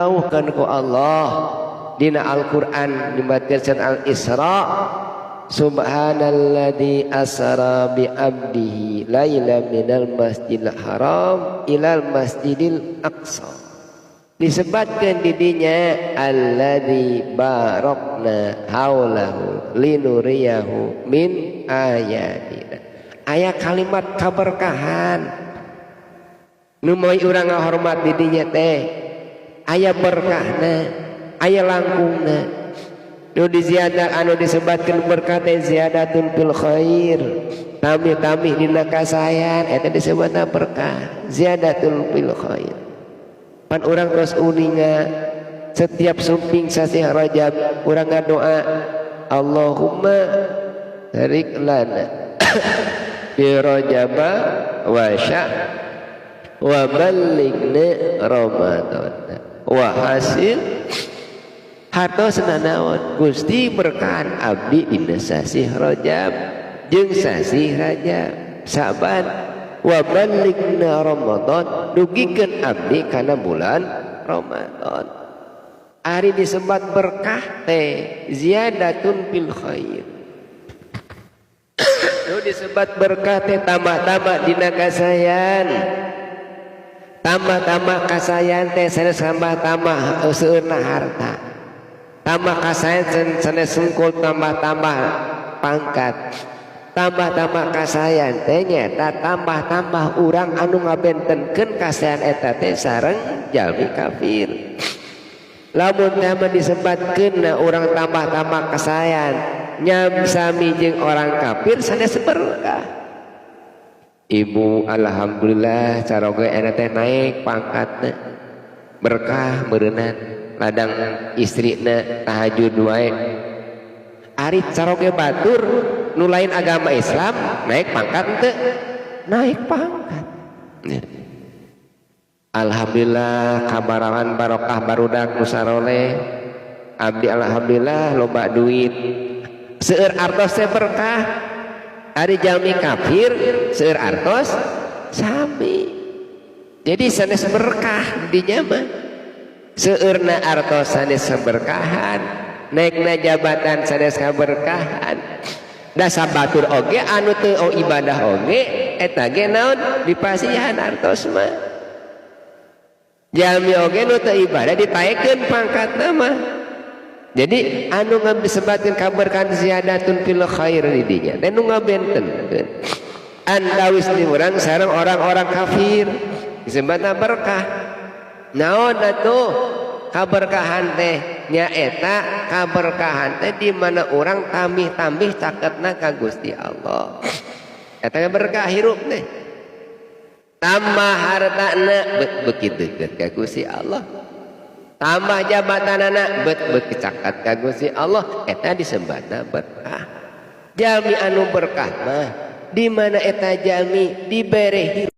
jauhkan ku Allah dina Al-Qur'an dibacakan Al-Isra subhanalladzi asra bi abdihi laila minal masjidil haram ilal masjidil aqsa disebutkan didinya alladzi barakna haulahu linuriyahu min ayatina aya kalimat kaberkahan nu moy urang ngahormat didinya teh aya berkahna aya langkungna nu diziyadah anu disebatkeun berkah teh ziyadatun fil khair tamih-tamih dina kasayan eta disebutna berkah ziyadatun fil khair pan urang terus uninga setiap sumping sasi Rajab urang ngadoa Allahumma barik lana fi Rajaba wa wa ballighna Ramadan wa hasil hartosna naon Gusti berkahan abdi dina sasi Rajab jeung sasi Rajab Saban wa ballighna Ramadan dugikeun abdi kana bulan Ramadan ari disebat berkah teh ziyadatun fil khair nu disebat berkah teh tambah-tambah dina kasayan tambah-tambah kasayan teh sanes tambah-tambah seueurna harta tambah kasayan sanes sungkul tambah-tambah pangkat tambah-tambah kasayan teh nyata tambah-tambah urang anu ngabentenkeun kasayan eta teh sareng jalmi kafir lamun teh mah disebatkeun urang tambah-tambah kasayan nyam sami jeung orang kafir sanes berkah ibu alhamdulillah caroge eta teh naik pangkatna berkah meureunna ladang istrina tahajud wae ari caroge batur nu lain agama Islam naik pangkat henteu naik pangkat alhamdulillah kabarawan barokah barudak nu saroleh abdi alhamdulillah loba duit seueur artos teh berkah ari jalmi kafir seueur artos sami jadi sanes berkah dinya mah seueurna artos sanes berkahan naikna jabatan sanes kaberkahan da sabatur oge anu teu ibadah oge eta ge naon dipasihan artos mah jalmi oge nu teu ibadah ditaekeun pangkatna mah jadi anu ngabisebatkeun kaberkahan ziyadatun fil khair di dinya teh nu ngabentenkeun antawis di urang sareng orang-orang kafir disebutna berkah naon atuh kaberkahan teh nyaeta kaberkahan teh di mana urang tambih-tambih caketna ka Gusti Allah eta berkah hirup teh tambah hartana beuki deukeut ka Gusti Allah tambah jabatanana beut caket ka Gusti Allah eta disebutna berkah jalmi anu berkah mah di mana eta jalmi dibere